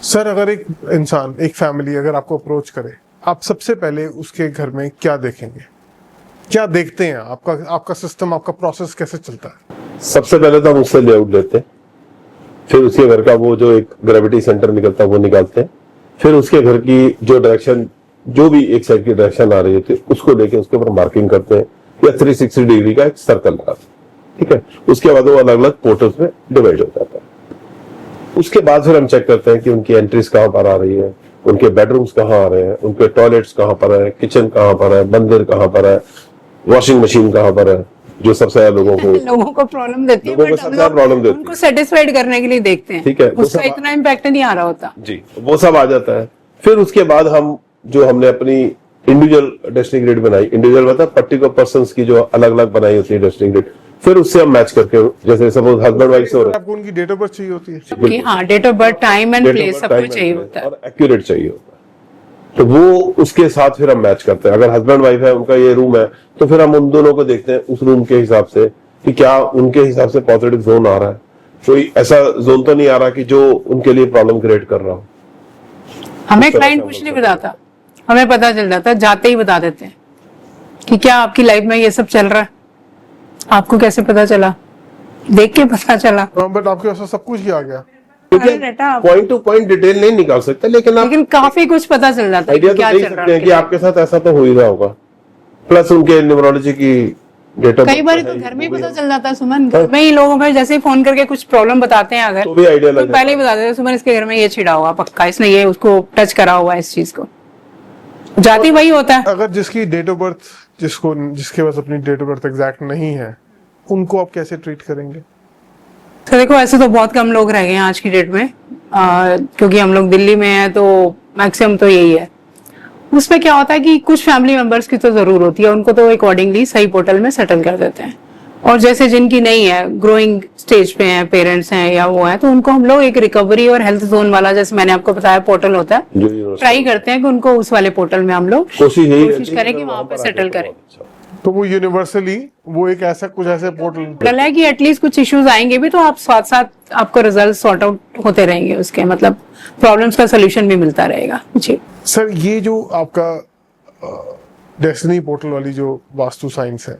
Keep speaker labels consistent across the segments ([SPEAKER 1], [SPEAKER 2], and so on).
[SPEAKER 1] Sir, अगर एक इंसान, एक फैमिली अगर आपको अप्रोच करे, आप सबसे पहले उसके घर में क्या देखेंगे, क्या देखते हैं? आपका सिस्टम, आपका प्रोसेस कैसे चलता है?
[SPEAKER 2] सबसे पहले तो हम उससे लेआउट लेते हैं, फिर उसके घर का वो जो एक ग्रेविटी सेंटर निकलता है वो निकालते हैं, फिर उसके घर की जो डायरेक्शन, जो भी एक साइड की डायरेक्शन आ रही होती है उसको लेके उसके ऊपर मार्किंग करते हैं या 360 डिग्री का एक सर्कल लगाते हैं। ठीक है, उसके बाद वो अलग अलग पोर्टल्स में डिवाइड हो जाता है। उसके बाद फिर हम चेक करते हैं कि उनकी एंट्रीज कहाँ पर आ रही है, उनके बेडरूम्स कहाँ आ रहे हैं, उनके टॉयलेट्स कहाँ पर है, किचन कहाँ पर है, मंदिर कहाँ पर है, वॉशिंग मशीन कहाँ पर है, जो सबसे ज्यादा लोगों को
[SPEAKER 3] प्रॉब्लम देती है,
[SPEAKER 2] लोगों को सबसे ज्यादा प्रॉब्लम देती है।
[SPEAKER 3] उनको सेटिस्फाइड करने के लिए देखते हैं।
[SPEAKER 2] ठीक है,
[SPEAKER 3] उसका इतना इम्पैक्ट नहीं आ रहा होता
[SPEAKER 2] जी, वो सब आ जाता है। फिर उसके बाद हम जो हमने अपनी इंडिविजुअल डेस्टिनी ग्रिड बनाई, इंडिविजुअल मतलब पर्टिकुलर पर्संस की जो अलग अलग बनाई होती है डेस्टिनी ग्रिड, फिर उससे हम मैच करके, जैसे सपोज हस्बैंड वाइफ से हो रहा है,
[SPEAKER 1] आपको उनकी डेट ऑफ बर्थ चाहिए होती है
[SPEAKER 3] कि हाँ, date of birth, time and place सब कुछ चाहिए होता है
[SPEAKER 2] और एक्यूरेट चाहिए होता है, तो वो उसके साथ फिर हम मैच करते हैं। अगर हस्बैंड वाइफ है, उनका ये रूम है, तो फिर हम उन दोनों को देखते हैं उस रूम के हिसाब से कि क्या उनके हिसाब से पॉजिटिव जोन आ रहा है, कोई ऐसा जोन तो नहीं आ रहा कि जो उनके लिए प्रॉब्लम क्रिएट कर रहा हो।
[SPEAKER 3] हमें क्लाइंट कुछ नहीं बताता, हमें पता चल जाता है, जाते ही बता देते हैं कि क्या आपकी लाइफ में ये सब चल रहा है। आपको कैसे पता चला? देख के पता चला।
[SPEAKER 1] बट आपके पास सब कुछ ही आ गया।
[SPEAKER 2] पॉइंट टू पॉइंट डिटेल नहीं निकाल सकते, लेकिन
[SPEAKER 3] काफी कुछ पता चल जाता है
[SPEAKER 2] आइडिया तो दे सकते हैं कि आपके साथ ऐसा तो हो ही रहा होगा, प्लस उनके न्यूमरोलॉजी की डेटा।
[SPEAKER 3] कई बार तो घर में ही पता चल जाता है सुमन, घर में ही लोगों में जैसे ही फोन करके कुछ प्रॉब्लम बताते हैं अगर,
[SPEAKER 2] तो भी आइडिया
[SPEAKER 3] तो पहले ही बता देते हैं सुमन इसके घर में ये छिड़ा हुआ पक्का, इसने ये उसको टच करा हुआ है, इस चीज को। जाती वही होता है।
[SPEAKER 1] अगर जिसकी डेट ऑफ बर्थ, जिसके पास अपनी डेट ऑफ बर्थ एग्जैक्ट नहीं है, उनको आप कैसे ट्रीट करेंगे?
[SPEAKER 3] तो देखो, ऐसे तो बहुत कम लोग रह गए हैं आज की डेट में, क्योंकि हम लोग दिल्ली में हैं तो मैक्सिमम तो यही है। उसमें क्या होता है कि कुछ फैमिली मेंबर्स की तो जरूर होती है, उनको तो अकॉर्डिंगली सही पोर्टल में सेटल कर देते हैं, और जैसे जिनकी नहीं है, ग्रोइंग स्टेज पे हैं, पेरेंट्स हैं या वो है, तो उनको हम लोग एक रिकवरी और हेल्थ जोन वाला, जैसे मैंने आपको बताया पोर्टल होता है, ट्राई करते हैं कि उनको उस वाले पोर्टल में हम लोग कोशिश करें कि वहां पे सेटल करें।
[SPEAKER 1] तो वो यूनिवर्सली वो एक ऐसा कुछ ऐसे पोर्टल
[SPEAKER 3] है कि एटलीस्ट कुछ इश्यूज आएंगे भी तो आप साथ साथ आपको रिजल्ट सॉर्ट आउट होते रहेंगे, उसके मतलब प्रॉब्लम्स का सोल्यूशन भी मिलता रहेगा। जी
[SPEAKER 1] सर, ये जो आपका डेस्टिनी पोर्टल वाली जो वास्तु साइंस है,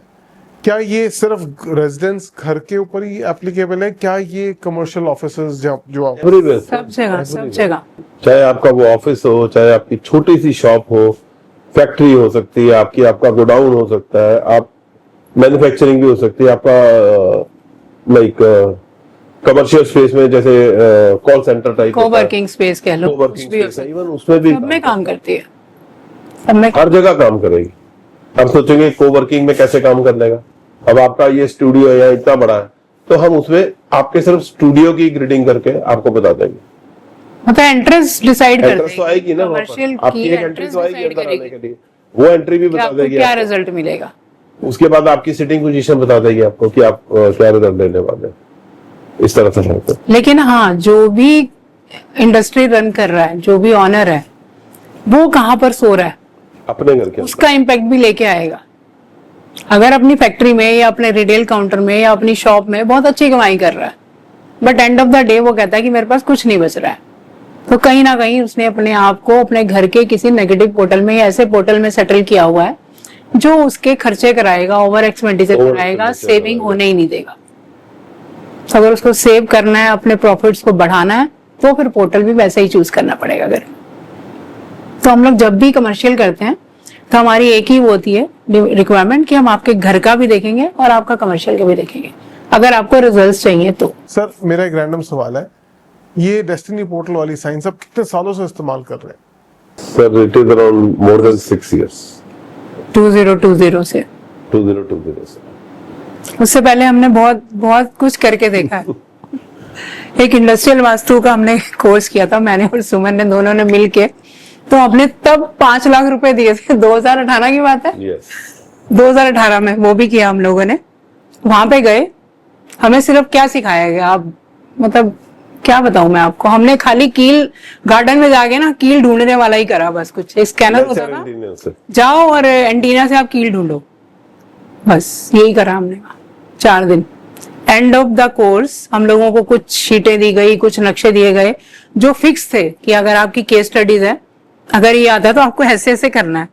[SPEAKER 1] क्या ये सिर्फ रेजिडेंस घर के ऊपर ही एप्लीकेबल है? क्या ये कमर्शियल ऑफिसेज जो आप
[SPEAKER 3] सब जगह,
[SPEAKER 2] चाहे आपका वो ऑफिस हो, चाहे आपकी छोटी सी शॉप हो, फैक्ट्री हो सकती है आपकी, आपका गोडाउन हो सकता है, आप मैन्युफैक्चरिंग भी हो सकती है, आपका लाइक कमर्शियल स्पेस में जैसे call centre type,
[SPEAKER 3] coworking space कह लो,
[SPEAKER 2] इवन उसमें भी
[SPEAKER 3] सब में काम करती है, सब में
[SPEAKER 2] हर जगह काम करेगी। अब सोचेंगे कोवर्किंग में कैसे काम कर लेगा। अब आपका ये स्टूडियो है या इतना बड़ा है, तो हम उसमें आपके सिर्फ स्टूडियो की ग्रिडिंग करके आपको बता देंगे,
[SPEAKER 3] मतलब एंट्रेंस डिसाइड कर
[SPEAKER 2] एंट्रेंस तो आएगी ना,
[SPEAKER 3] कमर्शियल
[SPEAKER 2] आपकी एक एंट्री तो आएगी अंदर आने के लिए, वो एंट्री भी बता देगी
[SPEAKER 3] क्या रिजल्ट मिलेगा।
[SPEAKER 2] उसके बाद आपकी सिटिंग पोजीशन बता देगी आपको कि आप क्या रिजल्ट लेने वाले हैं, इस तरह से है।
[SPEAKER 3] लेकिन हाँ, जो भी इंडस्ट्री रन कर रहा है, जो भी ऑनर है, वो कहाँ पर सो रहा है,
[SPEAKER 2] अपने घर के
[SPEAKER 3] उसका इम्पैक्ट भी लेके आएगा। अगर अपनी फैक्ट्री में या अपने रिटेल काउंटर में या अपनी शॉप में बहुत अच्छी कमाई कर रहा है, but end of the day वो कहता है कि मेरे पास कुछ नहीं बच रहा है, तो कहीं ना कहीं उसने अपने आप को अपने घर के किसी नेगेटिव पोर्टल में या ऐसे पोर्टल में सेटल किया हुआ है जो उसके खर्चे कराएगा, ओवर एक्सपेंडिचर कराएगा, सेविंग होने ही नहीं देगा। तो अगर उसको सेव करना है, अपने प्रॉफिट्स को बढ़ाना है, तो फिर पोर्टल भी वैसे ही चूज करना पड़ेगा। अगर तो हम लोग जब भी कमर्शियल करते हैं तो हमारी एक ही वो होती है रिक्वायरमेंट कि हम आपके घर का भी देखेंगे और आपका कमर्शियल का भी देखेंगे, अगर आपको रिजल्ट्स चाहिए तो।
[SPEAKER 1] सर, मेरा एक रैंडम सवाल है, ये डेस्टिनी पोर्टल वाली साइंस आप कितने सालों से इस्तेमाल कर रहे हैं?
[SPEAKER 2] Sir, it is around more than 6 years।
[SPEAKER 3] 2020 से
[SPEAKER 2] 2020 से
[SPEAKER 3] उससे पहले हमने बहुत बहुत कुछ करके देखा है। एक इंडस्ट्रियल वास्तु का हमने कोर्स किया था, मैंने और सुमन ने, दोनों ने मिलके, तो हमने तब 5 लाख रुपए दिए थे, 2018 की बात है।
[SPEAKER 2] yes।
[SPEAKER 3] 2018 में वो भी किया हम लोगों ने। वहां पे गए, हमें सिर्फ क्या सिखाया गया, आप मतलब क्या बताऊं मैं आपको, हमने खाली कील, गार्डन में जाके ना कील ढूंढने वाला ही करा, बस कुछ स्कैनर होता था, जाओ और एंटीना से आप कील ढूंढो, बस यही करा हमने 4 दिन। एंड ऑफ द कोर्स हम लोगों को कुछ शीटें दी गई, कुछ नक्शे दिए गए, जो फिक्स थे कि अगर आपकी केस स्टडीज है, अगर ये आता है तो आपको ऐसे ऐसे करना है।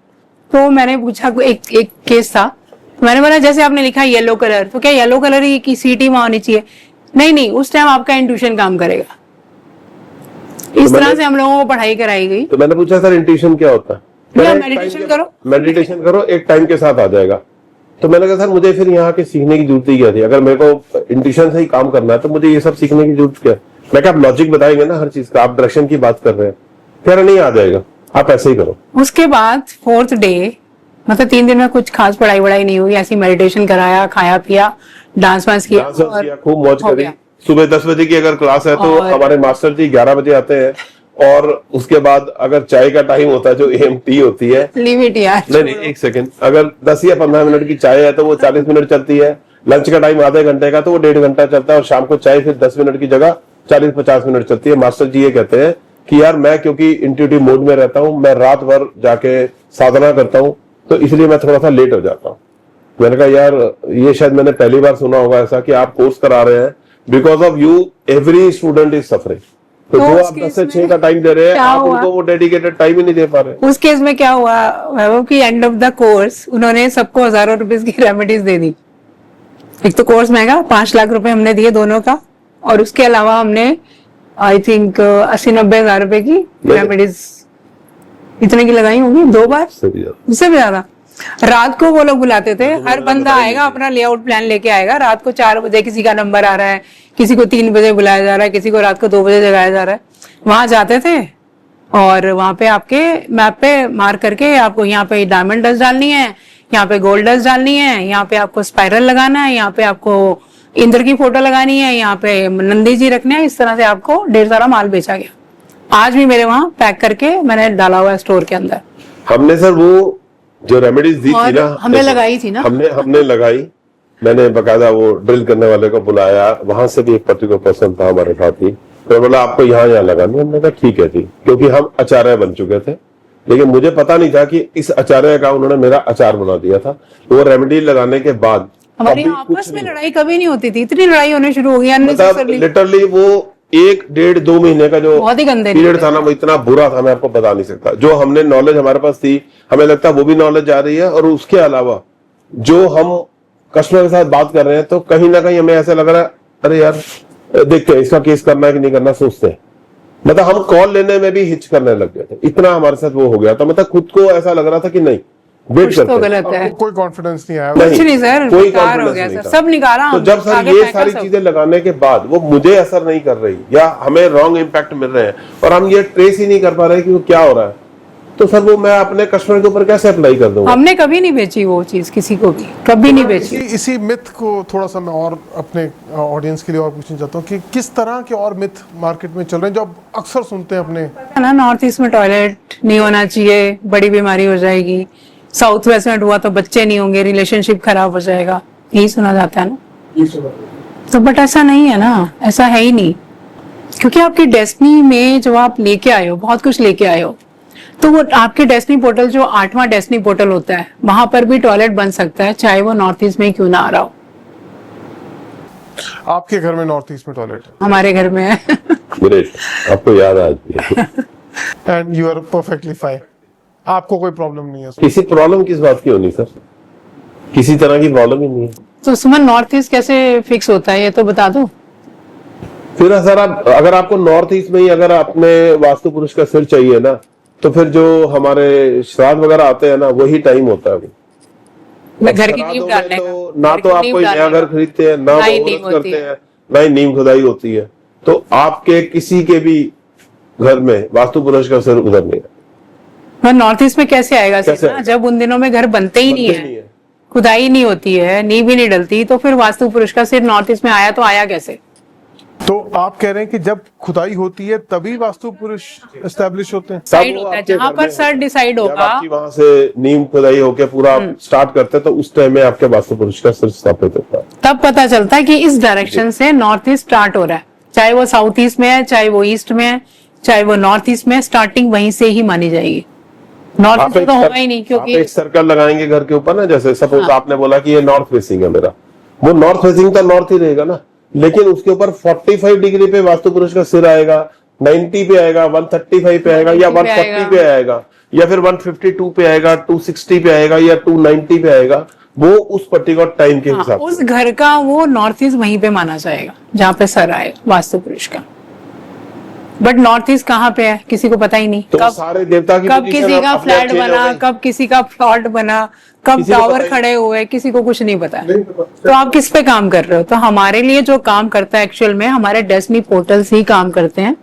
[SPEAKER 3] तो मैंने पूछा, एक केस था, तो मैंने बोला जैसे आपने लिखा येलो कलर, तो क्या येलो कलर ही की सीटी वहां होनी चाहिए? नहीं, उस टाइम आपका इंट्यूशन काम करेगा। इस तरह से हम लोगों को पढ़ाई कराई गई।
[SPEAKER 2] तो मैंने पूछा सर इंट्यूशन क्या होता है?
[SPEAKER 3] भैया मेडिटेशन करो,
[SPEAKER 2] मेडिटेशन करो, एक टाइम के साथ आ जाएगा। तो मैंने कहा सर मुझे फिर यहाँ के सीखने की जरूरत ही क्या थी? अगर मेरे को इंट्यूशन से ही काम करना है तो मुझे ये सब सीखने की जरूरत क्या है? मैं क्या, आप लॉजिक बताएंगे ना हर चीज का, आप डायरेक्शन की बात कर रहे हैं, कह रहे नहीं आ जाएगा, आप ऐसे ही करो।
[SPEAKER 3] उसके बाद 4th डे, मतलब 3 दिन में कुछ खास पढ़ाई वढ़ाई नहीं हुई, ऐसी मेडिटेशन कराया, खाया पिया, डांस वांस किया,
[SPEAKER 2] डांस
[SPEAKER 3] और
[SPEAKER 2] किया, खूब मौज
[SPEAKER 3] हो
[SPEAKER 2] करी।
[SPEAKER 3] गया।
[SPEAKER 2] सुबह 10 बजे की अगर क्लास है तो
[SPEAKER 3] और-
[SPEAKER 2] हमारे मास्टर जी 11 बजे आते हैं, और उसके बाद अगर चाय का टाइम होता है जो AMT होती है,
[SPEAKER 3] लीव इट यार।
[SPEAKER 2] नहीं एक सेकंड, अगर 10 या 15 मिनट की चाय है तो वो 40 मिनट चलती है। लंच का टाइम आधे घंटे का तो वो 1.5 घंटा चलता है, और शाम को चाय फिर 10 मिनट की जगह 40-50 मिनट चलती है। मास्टर जी ये कहते हैं कि यार मैं क्योंकि इंट्यूटिव मोड में रहता हूँ, मैं रात भर जाके साधना करता हूँ, तो इसलिए मैं थोड़ा सा लेट हो जाता हूँ। मैंने कहा यार ये शायद मैंने पहली बार सुना होगा ऐसा कि आप कोर्स करा रहे हैं, because of you every student is suffering. तो
[SPEAKER 3] तो
[SPEAKER 2] जो
[SPEAKER 3] उस
[SPEAKER 2] आप 10
[SPEAKER 3] केस
[SPEAKER 2] से
[SPEAKER 3] में
[SPEAKER 2] 6 का टाइम दे रहे हैं,
[SPEAKER 3] क्या
[SPEAKER 2] आप
[SPEAKER 3] हुआ?
[SPEAKER 2] उनको वो डेडिकेटेड टाइम ही नहीं दे पा रहे।
[SPEAKER 3] उस केस में क्या हुआ वैभव की, एंड ऑफ द कोर्स उन्होंने सबको हजारों रुपीस की रेमेडीज दे दी। एक तो कोर्स महंगा, 5 लाख रुपए हमने दिए दोनों का, और उसके अलावा हमने आई थिंक 80-90 हजार रुपए की रेमेडीज इतने की लगाई होंगी 2 बार, उससे भी ज्यादा। रात को वो लोग बुलाते थे, हर बंदा आएगा अपना लेआउट प्लान लेके आएगा, रात को 4 बजे किसी का नंबर आ रहा है, किसी को 3 बजे बुलाया जा रहा है, किसी को रात को 2 बजे जगाया जा रहा है। वहां जाते थे और वहां पे आपके मैप पे मार्क करके आपको यहाँ पे डायमंड डस्ट डालनी है, यहाँ पे गोल्ड डस्ट डालनी है, यहाँ पे आपको स्पाइरल लगाना है, यहाँ पे आपको इंद्र की फोटो लगानी है, यहाँ पे नंदी जी रखने हैं। इस तरह से आपको ढेर सारा माल बेचा गया। आज भी मेरे वहां पैक करके मैंने डाला हुआ है स्टोर के अंदर।
[SPEAKER 2] हमने सर वो जो रेमेडीज दी थी ना,
[SPEAKER 3] हमने लगाई थी ना,
[SPEAKER 2] हमने लगाई। मैंने बकायदा वो ड्रिल करने वाले को बुलाया, वहां से भी एक पर्टिकुलर पर्सन था हमारे साथ ही, तो बोला आपको यहाँ लगानी। हमने कहा ठीक है जी, क्योंकि हम आचार्य बन चुके थे, लेकिन मुझे पता नहीं था कि इस आचार्य का उन्होंने मेरा अचार बना दिया था। तो वो रेमेडी लगाने के बाद
[SPEAKER 3] हमारी आपस में लड़ाई कभी नहीं होती थी, इतनी लड़ाई होने शुरू हो गई
[SPEAKER 2] मतलब लिटरली वो 1-1.5-2 महीने का जो
[SPEAKER 3] बहुत ही गंदे
[SPEAKER 2] पीरियड था ना, वो इतना बुरा था, मैं आपको बता नहीं सकता। जो हमने नॉलेज हमारे पास थी, हमें लगता है वो भी नॉलेज जा रही है, और उसके अलावा जो हम कस्टमर के साथ बात कर रहे हैं, तो कहीं ना कहीं हमें ऐसा लग रहा है अरे यार देखते हैं इसका केस करना है कि नहीं करना, सोचते हैं। मतलब हम कॉल लेने में भी हिच करने लग गए थे, इतना हमारे साथ वो हो गया था। मतलब खुद को ऐसा लग रहा था कि नहीं वेट करते
[SPEAKER 3] तो गलत है,
[SPEAKER 1] कोई कॉन्फिडेंस नहीं आया।
[SPEAKER 3] कुछ नहीं सर,
[SPEAKER 2] कोई
[SPEAKER 3] बेकार हो
[SPEAKER 2] confidence
[SPEAKER 3] गया
[SPEAKER 2] नहीं
[SPEAKER 3] सर,
[SPEAKER 2] था।
[SPEAKER 3] सब निकाला।
[SPEAKER 2] तो जब सर
[SPEAKER 3] आगे
[SPEAKER 2] ये
[SPEAKER 3] फेंका
[SPEAKER 2] सारी
[SPEAKER 3] सब।
[SPEAKER 2] चीजें लगाने के बाद वो मुझे असर नहीं कर रही, या हमें रॉन्ग इम्पैक्ट मिल रहे हैं, और हम ये ट्रेस ही नहीं कर पा रहे कि वो क्या हो रहा है, तो सर वो मैं अपने कस्टमर के ऊपर कैसे अप्लाई कर दूंगा?
[SPEAKER 3] हमने कभी नहीं बेची वो चीज, किसी को भी कभी नहीं बेची।
[SPEAKER 1] इसी मिथ को थोड़ा सा मैं और अपने ऑडियंस के लिए और पूछना चाहता हूँ कि किस तरह के और मिथ मार्केट में चल रहे हैं जो आप अक्सर सुनते हैं अपने।
[SPEAKER 3] है ना, नॉर्थ ईस्ट में टॉयलेट नहीं होना चाहिए, बड़ी बीमारी हो जाएगी, साउथ वेस्ट में हुआ तो बच्चे नहीं होंगे, रिलेशनशिप खराब हो जाएगा, यही सुना जाता है ना। तो बट ऐसा नहीं है ना, ऐसा है ही नहीं, क्योंकि आपकी डेस्टिनी में जो आप लेके आए हो, बहुत कुछ लेके आए हो, तो वो आपके डेस्टिनी पोर्टल जो 8वां डेस्टिनी पोर्टल होता है, वहां पर भी टॉयलेट बन सकता है, चाहे वो नॉर्थ ईस्ट में क्यों ना आ रहा हो।
[SPEAKER 1] आपके घर में नॉर्थ ईस्ट में टॉयलेट है,
[SPEAKER 3] हमारे घर में है।
[SPEAKER 2] ग्रेट, आपको याद आ गई।
[SPEAKER 1] And you are perfectly fine, आपको कोई प्रॉब्लम नहीं है उसमें।
[SPEAKER 2] किसी प्रॉब्लम किस बात की होनी सर, किसी तरह की प्रॉब्लम ही नहीं है।
[SPEAKER 3] तो सुमन, नॉर्थ ईस्ट कैसे फिक्स होता है ये तो बता दो।
[SPEAKER 2] फिर सर आप अगर आपको नॉर्थ ईस्ट में ही अगर आपने वास्तु पुरुष का सिर चाहिए ना, तो फिर जो हमारे श्राद्ध वगैरह आते हैं ना, वही टाइम होता है वो।
[SPEAKER 3] मैं घर की नींव
[SPEAKER 2] श्राद्धों में
[SPEAKER 3] डालने
[SPEAKER 2] तो
[SPEAKER 3] का,
[SPEAKER 2] ना
[SPEAKER 3] घर
[SPEAKER 2] तो
[SPEAKER 3] की
[SPEAKER 2] आप
[SPEAKER 3] नींव
[SPEAKER 2] कोई नया
[SPEAKER 3] डालने
[SPEAKER 2] घर
[SPEAKER 3] का।
[SPEAKER 2] खरीदते हैं, ना
[SPEAKER 3] ना ही
[SPEAKER 2] वो
[SPEAKER 3] नींव
[SPEAKER 2] व्रत
[SPEAKER 3] होती
[SPEAKER 2] करते
[SPEAKER 3] है।
[SPEAKER 2] हैं, ना ही नीम खुदाई होती है। तो आपके किसी के भी घर में वास्तु पुरुष का सिर उधर नहीं है।
[SPEAKER 3] पर नॉर्थ ईस्ट में कैसे आएगा
[SPEAKER 2] कैसे
[SPEAKER 3] सीधा?
[SPEAKER 2] आएगा?
[SPEAKER 3] जब उन दिनों में घर बनते ही नहीं
[SPEAKER 2] बनते
[SPEAKER 3] है, खुदाई नहीं होती है, नींव भी नहीं डलती, तो फिर वास्तु पुरुष का सिर नॉर्थ ईस्ट में आया तो आया कैसे?
[SPEAKER 1] तो आप कह रहे हैं कि जब खुदाई होती है तभी वास्तु पुरुष एस्टेब्लिश होते हैं।
[SPEAKER 3] डिसाइड होता है, जहां पर सर डिसाइड होगा,
[SPEAKER 2] आपकी वहां से नीम खुदाई होकर पूरा स्टार्ट करते हैं, तो उस टाइम में आपके वास्तु पुरुष का सिर स्थापित होता है।
[SPEAKER 3] तब पता चलता है कि इस डायरेक्शन से नॉर्थ ईस्ट स्टार्ट हो रहा है, चाहे वो साउथ ईस्ट में है, चाहे वो ईस्ट में है, चाहे वो नॉर्थ ईस्ट में, स्टार्टिंग वहीं से ही मानी जाएगी। नॉर्थ ईस्ट तो होगा ही नहीं, क्योंकि
[SPEAKER 2] आप एक सर्कल लगाएंगे घर के ऊपर ना, जैसे सपोज आपने बोला कि ये नॉर्थ फेसिंग है मेरा, वो नॉर्थ फेसिंग तो नॉर्थ ही रहेगा ना, लेकिन उसके ऊपर 45 डिग्री पे वास्तु पुरुष का सिर आएगा, 90 पे आएगा, 135 पे आएगा, या
[SPEAKER 3] 140 पे
[SPEAKER 2] 140 पे आएगा, या फिर 152 पे आएगा, 260 पे आएगा, या 290 पे आएगा, वो उस पर्टिकुलर टाइम के हिसाब
[SPEAKER 3] उस
[SPEAKER 2] से।
[SPEAKER 3] घर का वो नॉर्थ ईस्ट वहीं पे माना जाएगा जहाँ पे सर आएगा वास्तु पुरुष का। बट नॉर्थ ईस्ट कहाँ पे है किसी को पता ही नहीं।
[SPEAKER 2] तो
[SPEAKER 3] कब
[SPEAKER 2] सारे देवता की
[SPEAKER 3] कब
[SPEAKER 2] position
[SPEAKER 3] किसी का
[SPEAKER 2] अपने आप
[SPEAKER 3] फ्लैट
[SPEAKER 2] change हो
[SPEAKER 3] बना,
[SPEAKER 2] गई।
[SPEAKER 3] कब किसी का प्लॉट बना, कब
[SPEAKER 2] किसी को पता
[SPEAKER 3] टावर
[SPEAKER 2] ही
[SPEAKER 3] खड़े हुए, किसी को कुछ नहीं पता है।
[SPEAKER 1] नहीं पता।
[SPEAKER 3] तो आप किस पे काम कर रहे हो? तो हमारे लिए जो काम करता है एक्चुअल में हमारे डेस्टिनी पोर्टल्स ही काम करते हैं।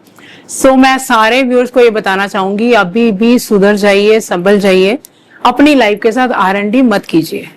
[SPEAKER 3] सो मैं सारे व्यूअर्स को ये बताना चाहूंगी, अभी भी सुधर जाइए, संभल जाइए, अपनी लाइफ के साथ R&D मत कीजिए।